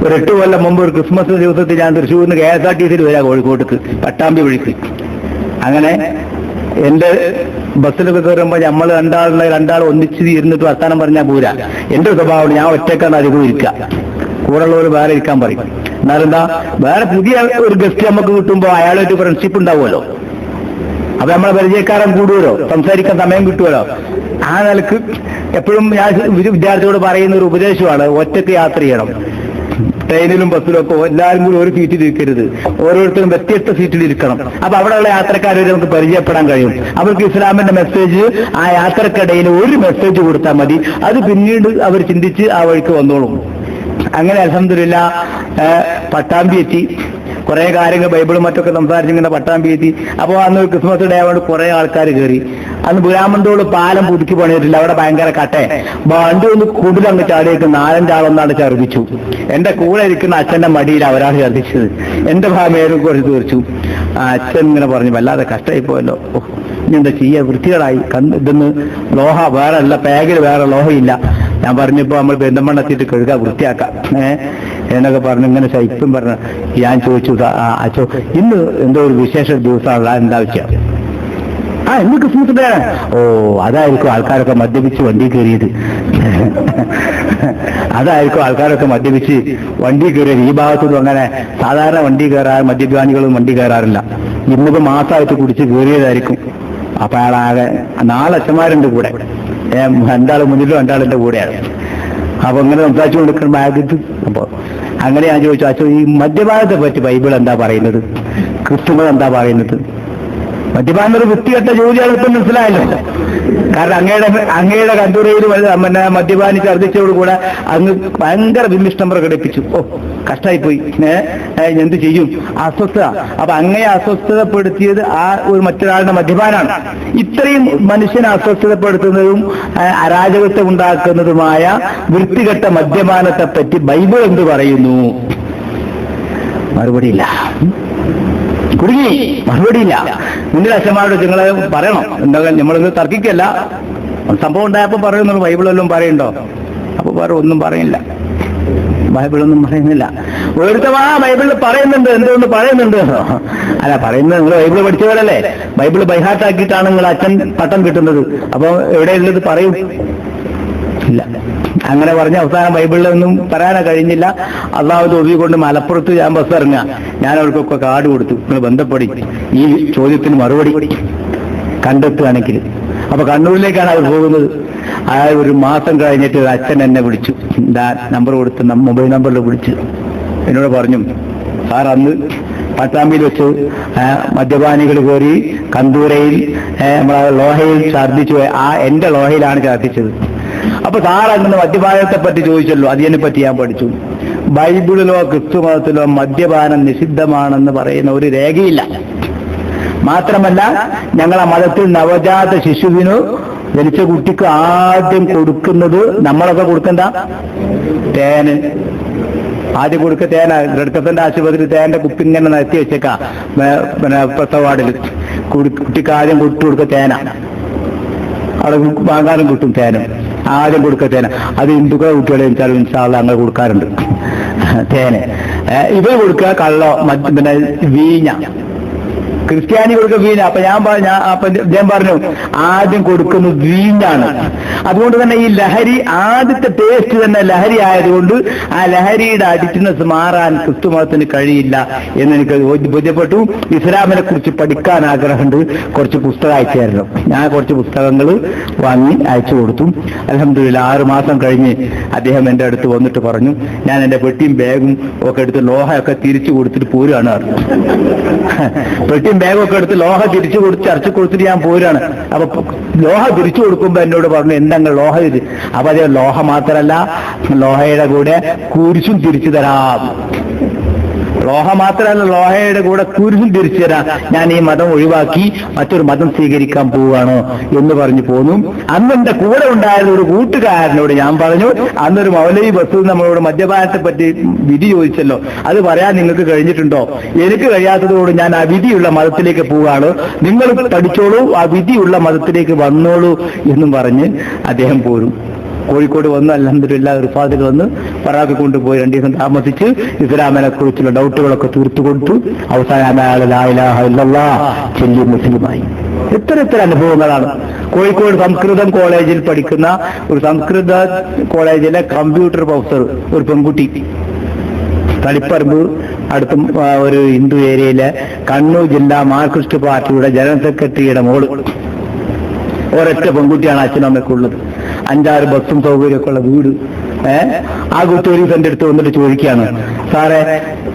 ഒരു 8 കൊല്ലം മുമ്പ് ഒരു ക്രിസ്മസ് ദിവസത്തിൽ ഞാൻ തൃശ്ശൂരിൽ നിന്ന് KSRTC വരാം കോഴിക്കോട്ടേക്ക്, പട്ടാമ്പി വഴിക്ക്. അങ്ങനെ എന്റെ ബസ്സിലൊക്കെ കയറുമ്പോൾ നമ്മൾ രണ്ടാൾ ഒന്നിച്ച് ഇരുന്നിട്ട് വർത്താനം പറഞ്ഞാൽ പോരാ. എന്റെ സ്വഭാവം ഞാൻ ഒറ്റക്കാണ് അധികം ഇരിക്കുക, കൂടെയുള്ളവർ വേറെ ഇരിക്കാൻ പറയും. എന്നാലെന്താ, വേറെ പുതിയ ഒരു ഗസ്റ്റ് നമുക്ക് കിട്ടുമ്പോൾ അയാളായിട്ട് ഫ്രണ്ട്ഷിപ്പ് ഉണ്ടാവുമല്ലോ. അപ്പൊ നമ്മളെ പരിചയക്കാരൻ കൂടുമല്ലോ, സംസാരിക്കാൻ സമയം കിട്ടുമല്ലോ. ആ നിലക്ക് എപ്പോഴും ഞാൻ വിദ്യാർത്ഥിയോട് പറയുന്ന ഒരു ഉപദേശമാണ്, ഒറ്റയ്ക്ക് യാത്ര ചെയ്യണം. ട്രെയിനിലും ബസ്സിലും ഒക്കെ എല്ലാവരും കൂടി ഒരു സീറ്റിൽ ഇരിക്കരുത്, ഓരോരുത്തരും വ്യത്യസ്ത സീറ്റിൽ ഇരിക്കണം. അപ്പൊ അവിടെയുള്ള യാത്രക്കാരെ നമുക്ക് പരിചയപ്പെടാൻ കഴിയും. അവർക്ക് ഇസ്ലാമിന്റെ മെസ്സേജ് ആ യാത്രക്കിടയിൽ ഒരു മെസ്സേജ് കൊടുത്താൽ മതി, അത് പിന്നീട് അവർ ചിന്തിച്ച് ആ വഴിക്ക് വന്നോളും. അങ്ങനെ അൽഹംദുലില്ലാ പട്ടാമ്പി എത്തി. കുറെ കാര്യങ്ങൾ ബൈബിളും മറ്റൊക്കെ സംസാരിച്ചിങ്ങനെ പട്ടാമ്പി എത്തി. അപ്പോൾ അന്ന് ക്രിസ്മസ് ഡേ ആയതുകൊണ്ട് കുറെ ആൾക്കാർ കയറി. അന്ന് പുരാമന്തോട് പാലം പുതുക്കി പണിയിട്ടില്ല, അവിടെ ഭയങ്കര കട്ടെ. വണ്ടി ഒന്ന് കൂടുതലങ്ങ് ചാടിയേക്ക് 4-5 ആളൊന്നാണ് ഛർദ്ദിച്ചു. എന്റെ കൂടെ ഇരിക്കുന്ന അച്ഛന്റെ മടിയിൽ അവരാണ് ഛർദ്ദിച്ചത്. എന്റെ ഭാമേരും കുറച്ച് തീർച്ചു. അച്ഛൻ ഇങ്ങനെ പറഞ്ഞു, വല്ലാതെ കഷ്ടമായി പോയല്ലോ, ഇനി എന്താ ചെയ്യുക, വൃത്തികളായി ഇതൊന്ന് ലോഹ വേറെ അല്ല, പാകിൽ വേറെ ലോഹയില്ല. ഞാൻ പറഞ്ഞപ്പോ നമ്മൾ ബന്ധമണ്ണ് എത്തിയിട്ട് കഴുകാം, വൃത്തിയാക്കാം എന്നൊക്കെ പറഞ്ഞു. ഇങ്ങനെ ശൈത്യം പറഞ്ഞു. ഞാൻ ചോദിച്ചു, അച്ഛോ ഇന്ന് എന്തോ ഒരു വിശേഷ ദിവസമാണല്ലോ, എന്താ വെച്ചാൽ ഇന്ന് ക്രിസ്മസ് ഡേ ആണ്. ഓ അതായിരിക്കും ആൾക്കാരൊക്കെ മദ്യപിച്ച് വണ്ടി കയറിയത്, അതായിരിക്കും ആൾക്കാരൊക്കെ മദ്യപിച്ച് വണ്ടി കയറിയത്. ഈ ഭാഗത്തൊന്നും അങ്ങനെ സാധാരണ വണ്ടി കയറാൻ മദ്യപാനികളും വണ്ടി കയറാറില്ല. ഇന്നിപ്പോ മാസമായിട്ട് കുടിച്ച് കയറിയതായിരിക്കും. അപ്പൊ അയാളാകെ 4 അച്ഛന്മാരുണ്ട് കൂടെ, 2 ആൾ മുന്നിലും 2 ആളിന്റെ കൂടെയാണ്. അപ്പൊ ഇങ്ങനെ സംസാരിച്ചു കൊടുക്കുന്ന ബാഗത്ത്. അപ്പൊ അങ്ങനെ ഞാൻ ചോദിച്ചു, അച്ഛൻ ഈ മദ്യപാനത്തെ പറ്റി ബൈബിൾ എന്താ പറയുന്നത്, ക്രിസ്തുമത എന്താ പറയുന്നത്? മദ്യപാനം ഒരു വൃത്തികെട്ട ജോലിയാണ്, ഇപ്പം മനസ്സിലായല്ലോ. കാരണം അങ്ങയുടെ കന്തൂരയിൽ മദ്യപാനി ഛർദ്ദിച്ചതോടുകൂടെ അങ്ങ് ഭയങ്കര വിമിഷ്ടം പ്രകടിപ്പിച്ചു. ഓ കഷ്ടമായിപ്പോയി, എന്ത് ചെയ്യും, അസ്വസ്ഥത. അപ്പൊ അങ്ങയെ അസ്വസ്ഥതപ്പെടുത്തിയത് ആ ഒരു മറ്റൊരാളുടെ മദ്യപാനാണ്. ഇത്രയും മനുഷ്യനെ അസ്വസ്ഥതപ്പെടുത്തുന്നതും അരാജകത്വം ഉണ്ടാക്കുന്നതുമായ വൃത്തികെട്ട മദ്യപാനത്തെ പറ്റി ബൈബിൾ എന്ത് പറയുന്നു? മറുപടിയില്ല, കുടുങ്ങി, മറുപടിയില്ല. മുന്നിൽ അച്ഛന്മാരോട് നിങ്ങളെ പറയണം, എന്താ നമ്മളിത് തർക്കിക്കല്ല, സംഭവം ഉണ്ടായപ്പോ പറയുന്നുള്ളൂ. ബൈബിളെല്ലാം പറയണ്ടോ? അപ്പൊ വേറെ ഒന്നും പറയില്ല, ബൈബിളൊന്നും പറയുന്നില്ല. ഒരുത്തമാ ബൈബിളിൽ പറയുന്നുണ്ട്, എന്തുകൊണ്ട് പറയുന്നുണ്ട്? അല്ല പറയുന്നത് നിങ്ങൾ ബൈബിൾ പഠിച്ചവരല്ലേ, ബൈബിൾ ബൈഹാർട്ടാക്കിയിട്ടാണ് നിങ്ങൾ അച്ഛൻ പട്ടം കിട്ടുന്നത്. അപ്പൊ എവിടെയുള്ളത് പറയും ഇല്ല. അങ്ങനെ പറഞ്ഞ അവസാനം ബൈബിളിലൊന്നും പറയാനോ കഴിഞ്ഞില്ല. അള്ളാഹു തോൽവി കൊണ്ട് മലപ്പുറത്ത് ഞാൻ ബസ് ഇറങ്ങുക. ഞാൻ അവർക്കൊക്കെ കാർഡ് കൊടുത്തു, നിങ്ങൾ ബന്ധപ്പെടി ഈ ചോദ്യത്തിന് മറുപടി കണ്ടെത്തുകയാണെങ്കിൽ. അപ്പൊ കണ്ണൂരിലേക്കാണ് അവർ പോകുന്നത്. ആ ഒരു മാസം കഴിഞ്ഞിട്ട് അച്ഛൻ എന്നെ വിളിച്ചു, നമ്പർ കൊടുത്ത് മൊബൈൽ നമ്പറിൽ വിളിച്ച് എന്നോട് പറഞ്ഞു, സാർ അന്ന് പട്ടാമ്പിയിൽ വെച്ച് മദ്യപാനികൾ കയറി കന്തൂരയിൽ നമ്മളെ ലോഹയിൽ ഛർദ്ദിച്ചു. എന്റെ ലോഹയിലാണ് ഛർദ്ദിച്ചത്. അപ്പൊ സാർ അങ്ങനെ മദ്യപാനത്തെ പറ്റി ചോദിച്ചല്ലോ, അതിനെ പറ്റി ഞാൻ പഠിച്ചു. ബൈബിളിലോ ക്രിസ്തുമതത്തിലോ മദ്യപാനം നിഷിദ്ധമാണെന്ന് പറയുന്ന ഒരു രേഖയില്ല. മാത്രമല്ല ഞങ്ങളെ മതത്തിൽ നവജാത ശിശുവിന് ജനിച്ച കുട്ടിക്ക് ആദ്യം കൊടുക്കുന്നത്, നമ്മളൊക്കെ കൊടുക്കണ്ട തേന്, ആദ്യം കൊടുക്ക തേന. ബ്ലഡ് ആശുപത്രിയിൽ തേന്റെ കുപ്പി ഇങ്ങനെ നിർത്തി വെച്ചേക്കാ, പിന്നെ പ്രസവ വാർഡിൽ കുട്ടിക്ക് ആദ്യം കൊടുക്ക തേന. അവിടെ വാങ്ങാനും കിട്ടും തേനും, ആദ്യം കൊടുക്ക തേന. അത് ഹിന്ദുക്കളെ കുട്ടികളെ വെച്ചാലും ഇൻഷാല്ലാഹ് ഞങ്ങൾ കൊടുക്കാറുണ്ട് തേന്. ഇവർ കൊടുക്കുക കള്ളോ, പിന്നെ വീഞ്ഞ. ക്രിസ്ത്യാനി കൊടുക്കുക വീഞ്ഞ. അപ്പൊ ഞാൻ പറഞ്ഞു ആദ്യം കൊടുക്കുന്നത് വീഞ്ഞാണ്. അതുകൊണ്ട് തന്നെ ഈ ലഹരി, ആദ്യത്തെ ടേസ്റ്റ് തന്നെ ലഹരി ആയതുകൊണ്ട് ആ ലഹരിയുടെ അഡിക്റ്റ്നെസ് മാറാൻ ക്രിസ്തുമതത്തിന് കഴിയില്ല എന്നെനിക്ക് ബോധ്യപ്പെട്ടു. ഇസ്ലാമിനെ കുറിച്ച് പഠിക്കാൻ ആഗ്രഹമുണ്ട്. കുറച്ച് പുസ്തകം അയച്ചു തരണം. ഞാൻ കുറച്ച് പുസ്തകങ്ങൾ വാങ്ങി അയച്ചു കൊടുത്തു. അൽഹംദുലില്ലാഹ് 6 മാസം കഴിഞ്ഞ് അദ്ദേഹം എൻ്റെ അടുത്ത് വന്നിട്ട് പറഞ്ഞു, ഞാൻ എൻ്റെ പെട്ടിയും ബാഗും ഒക്കെ എടുത്ത് ലോഹയൊക്കെ തിരിച്ചു കൊടുത്തിട്ട് പോരുകയാണ്. പെട്ടിയും ബാഗൊക്കെ എടുത്ത് ലോഹ തിരിച്ചു കൊടുത്ത് ചർച്ച കൊടുത്തിട്ട് ഞാൻ പോരാണ്. അപ്പൊ ലോഹ തിരിച്ചു കൊടുക്കുമ്പോ എന്നോട് പറഞ്ഞു, എന്താ ലോഹ ഇത്? അപ്പൊ അതേ ലോഹ മാത്രല്ല, ലോഹയുടെ കൂടെ കുരിശും തിരിച്ചു തരാം. ലോഹ മാത്രമല്ല, ലോഹയുടെ കൂടെ കുരിശും തിരിച്ചു തരാം. ഞാൻ ഈ മതം ഒഴിവാക്കി മറ്റൊരു മതം സ്വീകരിക്കാൻ പോവുകയാണ് എന്ന് പറഞ്ഞു പോന്നു. അന്ന് എന്റെ കൂടെ ഉണ്ടായിരുന്ന ഒരു കൂട്ടുകാരനോട് ഞാൻ പറഞ്ഞു, അന്നൊരു മൗലവി ബസ് നമ്മളോട് മദ്യപാനത്തെ പറ്റി വിധി ചോദിച്ചല്ലോ, അത് പറയാൻ നിങ്ങൾക്ക് കഴിഞ്ഞിട്ടുണ്ടോ? എനിക്ക് കഴിയാത്തതോട് ഞാൻ ആ വിധിയുള്ള മതത്തിലേക്ക് പോവുകയാണ്, നിങ്ങൾ പഠിച്ചോളൂ, ആ വിധിയുള്ള മതത്തിലേക്ക് വന്നോളൂ എന്നും പറഞ്ഞ് അദ്ദേഹം പോരും. കോഴിക്കോട് വന്ന് അൽഹംദുലില്ലാഹ് റിഫാദിൽ വന്ന് ഫറാഖ് കൊണ്ടുപോയി 2 ദിവസം താമസിച്ച് ഇസ്ലാമിനെ കുറിച്ചുള്ള ഡൗട്ടുകളൊക്കെ തീർത്തു കൊടുത്തു. അവസാനം അയാൾ ലാ ഇലാഹ ഇല്ലല്ലാഹ് ചൊല്ലി മുസ്ലിമായി. എത്ര അനുഭവങ്ങളാണ്. കോഴിക്കോട് സംസ്കൃതം കോളേജിൽ പഠിക്കുന്ന ഒരു സംസ്കൃത കോളേജിലെ കമ്പ്യൂട്ടർ പ്രൊഫസർ, ഒരു പെൺകുട്ടി, തളിപ്പറമ്പ് അടുത്ത ഒരു ഹിന്ദു ഏരിയയിലെ കണ്ണൂർ ജില്ലാ മാർക്സിസ്റ്റ് പാർട്ടിയുടെ ജനറൽ സെക്രട്ടറിയുടെ മോള്, ഒരൊറ്റ പെൺകുട്ടിയാണ് അച്ഛനും അമ്മയ്ക്കുള്ളത്. 5-6 ബസ്സും സൗകര്യമൊക്കെ ഉള്ള വീട്. ആ കുട്ടി ഒരു എന്റെ അടുത്ത് വന്നിട്ട് ചോദിക്കുകയാണ്, സാറേ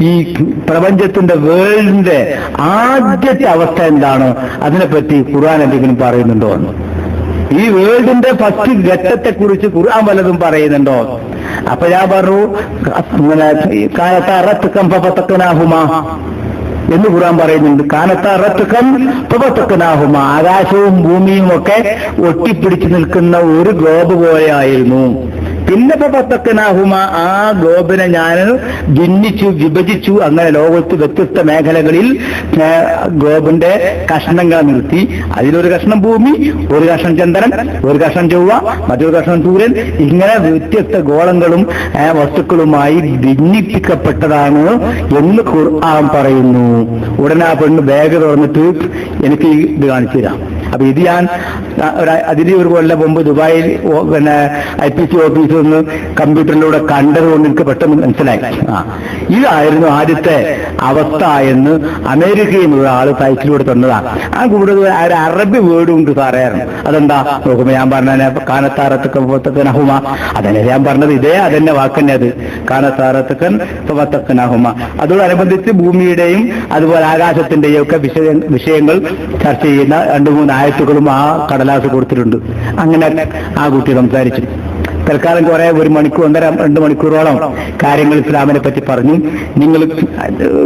ഈ പ്രപഞ്ചത്തിന്റെ വേൾഡിന്റെ ആദ്യത്തെ അവസ്ഥ എന്താണ്, അതിനെപ്പറ്റി ഖുർആൻ എന്തെങ്കിലും പറയുന്നുണ്ടോ എന്ന്. ഈ വേൾഡിന്റെ ഫസ്റ്റ് ഘട്ടത്തെക്കുറിച്ച് ഖുർആൻ വല്ലതും പറയുന്നുണ്ടോ? അപ്പൊ ഞാൻ പറഞ്ഞു, ഇങ്ങനെ കാനത്താറത്തുക്കംപത്തക്കനാഹുമാ എന്ന് ഖുർആൻ പറയുന്നുണ്ട്. കാനത്താറത്തുക്കംപത്തക്കനാഹുമ, ആകാശവും ഭൂമിയും ഒക്കെ ഒട്ടിപ്പിടിച്ചു നിൽക്കുന്ന ഒരു ഗ്ലോബ് പോലെയായിരുന്നു. പിന്നെ പത്തക്കനാഹുമ, ആ ഗ്ലോബിനെ ഞാൻ ഭിന്നിച്ചു, വിഭജിച്ചു. അങ്ങനെ ലോകത്ത് വ്യത്യസ്ത മേഖലകളിൽ ഗ്ലോബിന്റെ കഷ്ണങ്ങൾ നിർത്തി. അതിലൊരു കഷ്ണം ഭൂമി, ഒരു കഷ്ണം ചന്ദ്രൻ, ഒരു കഷ്ണം ചൊവ്വ, മറ്റൊരു കഷ്ണം സൂര്യൻ. ഇങ്ങനെ വ്യത്യസ്ത ഗോളങ്ങളും വസ്തുക്കളുമായി ഭിന്നിപ്പിക്കപ്പെട്ടതാണ് എന്ന് ഖുർആൻ പറയുന്നു. ഉടനെ ആ പെണ്ണ് ബാഗ് തുറന്നിട്ട് എനിക്ക് ഇത് കാണിച്ചു തരാം. അപ്പൊ ഇത് ഞാൻ അതിന് ഒരു കൊല്ലം മുമ്പ് ദുബായിൽ പിന്നെ IPC ഓഫീസിൽ നിന്ന് കമ്പ്യൂട്ടറിലൂടെ കണ്ടതുകൊണ്ട് എനിക്ക് പെട്ടെന്ന് മനസ്സിലായി. ഇതായിരുന്നു ആദ്യത്തെ അവസ്ഥ എന്ന് അമേരിക്കയിൽ നിന്നുള്ള ആള് സൈറ്റിലൂടെ തന്നതാണ്. ആ കൂടുതൽ ഒരു അറബി വേർഡ് ഉണ്ട് സാറേയിരുന്നു. അതെന്താ നോക്കുമ്പോ ഞാൻ പറഞ്ഞ കാനത്താറത്തക്കൻ അഹുമ, അതന്നെ ഞാൻ പറഞ്ഞത്, അതെന്നെ വാക്കന്നെ അത്, കാനത്താറത്തക്കൻ അഹുമ. അതോടനുബന്ധിച്ച് ഭൂമിയുടെയും അതുപോലെ ആകാശത്തിന്റെയും ഒക്കെ വിഷയങ്ങൾ ചർച്ച ചെയ്യുന്ന 2-3 ആയത്തുകളും ആ കടലാസ് കൊടുത്തിട്ടുണ്ട്. അങ്ങനെ ആ കുട്ടി സംസാരിച്ചു. തൽക്കാലം കുറെ 1 മണിക്കൂർ 1.5-2 മണിക്കൂറോളം കാര്യങ്ങൾ ഇസ്ലാമിനെ പറ്റി പറഞ്ഞു. നിങ്ങൾ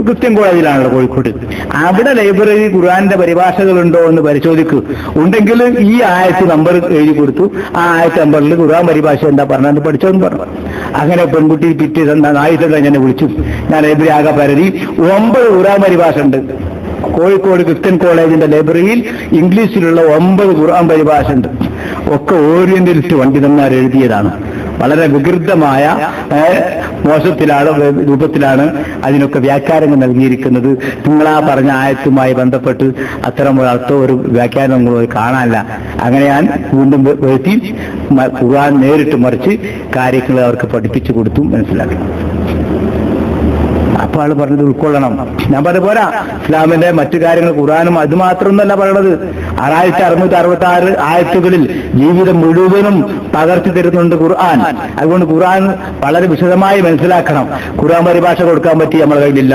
ക്രിസ്ത്യൻ കോളേജിലാണല്ലോ കോഴിക്കോട്, അവിടെ ലൈബ്രറി ഖുർആന്റെ പരിഭാഷകളുണ്ടോ എന്ന് പരിശോധിക്കൂ. ഉണ്ടെങ്കിൽ ഈ ആയത്ത് നമ്പർ എഴുതി കൊടുത്തു. ആ ആയത്ത് നമ്പറിൽ ഖുർആൻ പരിഭാഷ എന്താ പറഞ്ഞത് പഠിച്ചോന്ന് പറഞ്ഞു. അങ്ങനെ പെൺകുട്ടി പിറ്റേ ആയിരം എന്നെ വിളിച്ചു. ഞാൻ ലൈബ്രറി ആകെ പരതി 9 ഖുർആൻ പരിഭാഷ ഉണ്ട്. കോഴിക്കോട് ക്രിസ്ത്യൻ കോളേജിന്റെ ലൈബ്രറിയിൽ ഇംഗ്ലീഷിലുള്ള 9 ഖുർആൻ പരിഭാഷ ഉണ്ട്. ഒക്കെ ഓറിയന്റലിസ്റ്റ് പണ്ഡിതന്മാർ എഴുതിയതാണ്. വളരെ വികൃതമായ മോശത്തിലാണ്, രൂപത്തിലാണ് അതിനൊക്കെ വ്യാഖ്യാനങ്ങൾ നൽകിയിരിക്കുന്നത്. നിങ്ങളാ പറഞ്ഞ ആയത്തുമായി ബന്ധപ്പെട്ട് അത്തരം ഒരു വ്യാഖ്യാനം കാണാനില്ല. അങ്ങനെ ഞാൻ വീണ്ടും വരുത്തി ഖുർആൻ നേരിട്ട് മറിച്ച് കാര്യങ്ങൾ അവർക്ക് പഠിപ്പിച്ചു കൊടുത്തു, മനസ്സിലാക്കി. അപ്പൊ ആള് പറഞ്ഞത് ഉൾക്കൊള്ളണം. ഞാൻ പറഞ്ഞ പോരാ, ഇസ്ലാമിന്റെ മറ്റു കാര്യങ്ങൾ ഖുർആനും അത് മാത്രമൊന്നല്ല പറയണത്. 6666 ആയത്തുകളിൽ ജീവിതം മുഴുവനും പകർത്തി തരുന്നുണ്ട് ഖുർആൻ. അതുകൊണ്ട് ഖുർആൻ വളരെ വിശദമായി മനസ്സിലാക്കണം. ഖുർആൻ പരിഭാഷ കൊടുക്കാൻ പറ്റി നമ്മുടെ കയ്യിലില്ല.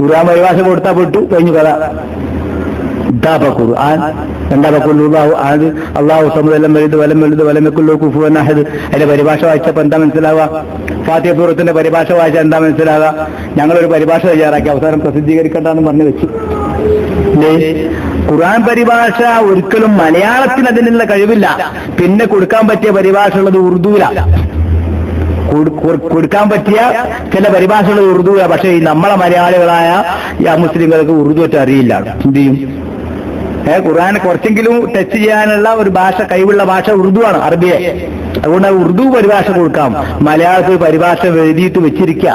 ഖുർആൻ പരിഭാഷ കൊടുത്താൽ വിട്ടു കഴിഞ്ഞു കഥ. ഖുർആൻ അള്ളാഹു സമദ് വലം കുഫുവൻ അഹദ്. അതിന്റെ പരിഭാഷ വായിച്ചപ്പോ എന്താ മനസ്സിലാവുക? ഫാത്തിഹ സൂറത്തിന്റെ പരിഭാഷ വായിച്ചാൽ എന്താ മനസ്സിലാവുക? ഞങ്ങളൊരു പരിഭാഷ തയ്യാറാക്കി അവസാനം പ്രസിദ്ധീകരിക്കണ്ടെന്ന് പറഞ്ഞു വെച്ചു. ഖുർആൻ പരിഭാഷ ഒരിക്കലും മലയാളത്തിന് അതിനുള്ള കഴിവില്ല. പിന്നെ കൊടുക്കാൻ പറ്റിയ പരിഭാഷ ഉള്ളത് ഉറുദുവിലാണ്. കൊടുക്കാൻ പറ്റിയ ചില പരിഭാഷകൾ ഉറുദുവിലാണ്. പക്ഷേ ഈ നമ്മളെ മലയാളികളായ മുസ്ലിങ്ങൾക്ക് ഉറുദു ഒറ്റ അറിയില്ല. എന്ത് ചെയ്യും? ഖുർആനെ കുറച്ചെങ്കിലും ടച്ച് ചെയ്യാനുള്ള ഒരു ഭാഷ, കഴിവുള്ള ഭാഷ ഉറുദുവാണ്, അറബിയെ. അതുകൊണ്ട് ഉറുദു പരിഭാഷ കൊടുക്കാം. മലയാളത്തിൽ പരിഭാഷ എഴുതിയിട്ട് വെച്ചിരിക്കുക.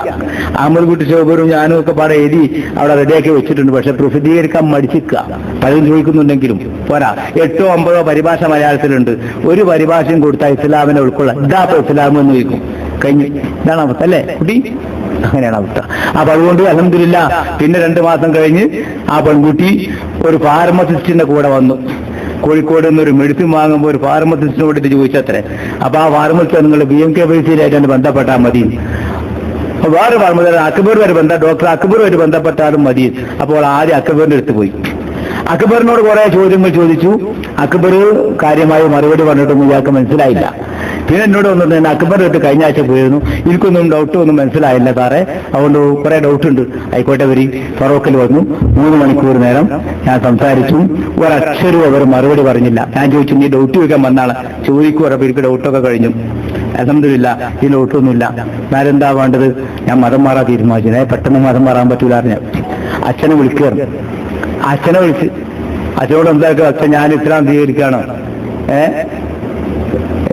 അഹമ്മദ് കുട്ടി ശോഭരും ഞാനും ഒക്കെ പാടെ എഴുതി അവിടെ റെഡിയാക്കി വെച്ചിട്ടുണ്ട്. പക്ഷെ പ്രസിദ്ധീകരിക്കാൻ മടിച്ചിരിക്കുക. പലരും ചോദിക്കുന്നുണ്ടെങ്കിലും പോരാ. 8-9 പരിഭാഷ മലയാളത്തിലുണ്ട്. ഒരു പരിഭാഷയും കൊടുത്താൽ ഇസ്ലാമിനെ ഉൾക്കൊള്ളാം. ഇതാ ഇസ്ലാം എന്ന് ചോദിക്കും. കഴിഞ്ഞു. ഇതാണ് അവസ്ഥ അല്ലേ കുട്ടി? അങ്ങനെയാണ് അവസ്ഥ. അപ്പൊ അതുകൊണ്ട് അൽഹംദുലില്ലാഹ് പിന്നെ 2 മാസം കഴിഞ്ഞ് ആ പെൺകുട്ടി ഒരു ഫാർമസിസ്റ്റിന്റെ കൂടെ വന്നു. കോഴിക്കോട് നിന്നൊരു മെഡിസിൻ വാങ്ങുമ്പോൾ ഒരു ഫാർമസിസ്റ്റിനോട് ഇത് ചോദിച്ചത്രേ. അപ്പൊ ആ ഫാർമസിസ്റ്റ് നിങ്ങൾ BMKBCയിലായിട്ട് ബന്ധപ്പെട്ടാൽ മതി. വേറെ ഫാർമസിസ്റ്റ് അക്ബറുമായിട്ട് ഡോക്ടർ അക്ബറുമായിട്ട് ബന്ധപ്പെട്ടാലും മതി. അപ്പോൾ ആദ്യം അക്ബറിന്റെ അടുത്ത് പോയി. അക്ബറിനോട് കുറെ ചോദ്യങ്ങൾ ചോദിച്ചു. അക്ബർ കാര്യമായി മറുപടി പറഞ്ഞിട്ടൊന്നും ഇയാൾക്ക് മനസ്സിലായില്ല. പിന്നെ എന്നോട് വന്നിട്ട് ഞാൻ അക്ബറിന്റെ അടുത്ത് കഴിഞ്ഞ ആഴ്ച പോയിരുന്നു. എനിക്കൊന്നും ഡൗട്ടൊന്നും മനസ്സിലായില്ല സാറേ, അതുകൊണ്ട് കുറെ ഡൗട്ട് ഉണ്ട്. ആയിക്കോട്ടെ വരി. ഫറോക്കിൽ വന്നു. 3 മണിക്കൂർ നേരം ഞാൻ സംസാരിച്ചു. ഒരക്ഷരവും അവർ മറുപടി പറഞ്ഞില്ല. ഞാൻ ചോദിച്ചു നീ ഡൗട്ട് വയ്ക്കാൻ വന്നാളെ ചോദിക്കൂ. അപ്പൊ എനിക്ക് ഡൗട്ടൊക്കെ കഴിഞ്ഞു. അൽഹംദുലില്ലാഹ് ഈ ഡൗട്ടൊന്നുമില്ല. ഞാനെന്താ വേണ്ടത്? ഞാൻ മതം മാറാൻ തീരുമാനിച്ചു. പെട്ടെന്ന് മതം മാറാൻ പറ്റൂല അറിഞ്ഞ അച്ഛനെ വിളിക്കുകയാണ്. അച്ഛനെ വിളിച്ച് അച്ഛനോട് എന്താക്കുക? അച്ഛൻ ഞാൻ ഇസ്ലാം സ്വീകരിക്കുകയാണ്.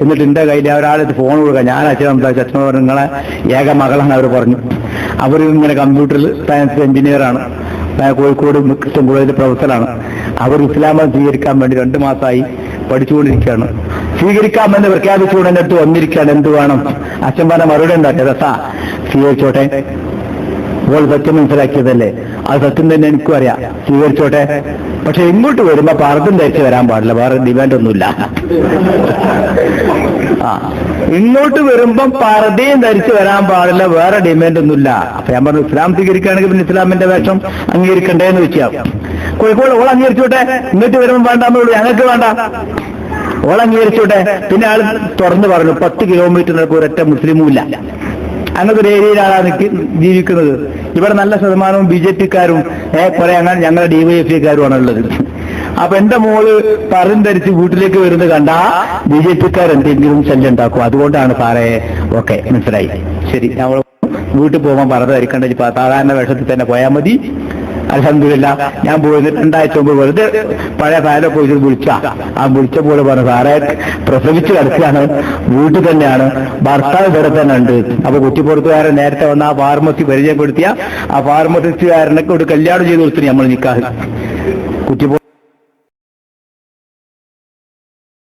എന്നിട്ട് എന്റെ കയ്യിൽ ഒരാളെ ഫോൺ കൊടുക്കുക. ഞാൻ അച്ഛൻ സംസാരിച്ചു. അച്ഛൻ പറഞ്ഞു നിങ്ങളെ ഏക മകളാണ് അവർ പറഞ്ഞു. അവർ ഇങ്ങനെ കമ്പ്യൂട്ടറിൽ സയൻസ് എഞ്ചിനീയറാണ്, കോഴിക്കോട് ക്രിസ്ത്യൻ കോളേജിലെ പ്രൊഫസറാണ്. അവർ ഇസ്ലാം മതം സ്വീകരിക്കാൻ വേണ്ടി 2 മാസമായി പഠിച്ചുകൊണ്ടിരിക്കുകയാണ്. സ്വീകരിക്കാമെന്ന് പ്രഖ്യാപിച്ചുകൊണ്ട് എൻ്റെ അടുത്ത് വന്നിരിക്കുകയാണ്. എന്ത് വേണം? അച്ഛൻ പറഞ്ഞ മറുപടി എന്താ? രസാ, സ്വീകരിച്ചോട്ടെ, അപ്പോൾ സത്യം മനസ്സിലാക്കിയതല്ലേ, അത് സത്യം തന്നെ എനിക്കും അറിയാം, സ്വീകരിച്ചോട്ടെ. പക്ഷെ ഇങ്ങോട്ട് വരുമ്പോ പർദ്ദം ധരിച്ച് വരാൻ പാടില്ല, വേറെ ഡിമാൻഡ് ഒന്നുമില്ല. ഇങ്ങോട്ട് വരുമ്പം പർദ്ദയും ധരിച്ച് വരാൻ പാടില്ല, വേറെ ഡിമാൻഡ് ഒന്നുമില്ല. അപ്പൊ ഞാൻ പറഞ്ഞു ഇസ്ലാം സ്വീകരിക്കുകയാണെങ്കിൽ പിന്നെ ഇസ്ലാമിന്റെ വേഷം അംഗീകരിക്കണ്ടേന്ന് വെച്ചാൽ കോഴിക്കോട് ഓൾ അംഗീകരിച്ചോട്ടെ, ഇങ്ങോട്ട് വരുമ്പോൾ വേണ്ടാന്നുള്ളൂ, ഞങ്ങൾക്ക് വേണ്ട, ഓൾ അംഗീകരിച്ചോട്ടെ. പിന്നെ ആൾ തുറന്നു പറഞ്ഞു 10 കിലോമീറ്ററിനൊക്കെ ഒരൊറ്റ മുസ്ലിമും ഇല്ല. അങ്ങനത്തെ ഒരു ഏരിയയിലാണ് ജീവിക്കുന്നത്. ഇവിടെ നല്ല ശതമാനവും BJP-ക്കാരും കുറെ അങ്ങനെ ഞങ്ങളുടെ DYFI-ക്കാരുമാണ് ഉള്ളത്. അപ്പൊ എന്റെ മോള് പർദ്ദ ധരിച്ച് വീട്ടിലേക്ക് വരുന്നത് കണ്ടാ BJP-ക്കാർ എന്തെങ്കിലും ശല്യം ഉണ്ടാക്കും. അതുകൊണ്ടാണ് സാറേ. ഓക്കെ, മനസ്സിലായി, ശരി. ഞങ്ങൾ വീട്ടിൽ പോകുമ്പോൾ പർദ്ദ ധരിക്കേണ്ട സാധാരണ വേഷത്തിൽ തന്നെ പോയാൽ മതി. അൽഹംദുലില്ലാ ഞാൻ പോയി 2 ആഴ്ച മുമ്പ് വെറുതെ പഴയ ഫയലൊക്കെ പോയി വിളിച്ച പോലെ പറഞ്ഞു സാറേ പ്രസവിച്ച് കിടക്കുകയാണ്, വീട്ടിൽ തന്നെയാണ്, ഭർത്താവ് ഇവിടെ തന്നെ ഉണ്ട്. അപ്പൊ കുറ്റിപ്പുറത്തുകാരൻ നേരത്തെ വന്ന ആ ഫാർമസി പരിചയപ്പെടുത്തിയ ആ ഫാർമസിസ്റ്റുകാരനൊക്കെ ഒരു കല്യാണം ചെയ്ത് കൊടുത്തിട്ട് നമ്മൾ നിൽക്കാറ് കുറ്റിപ്പുറത്ത്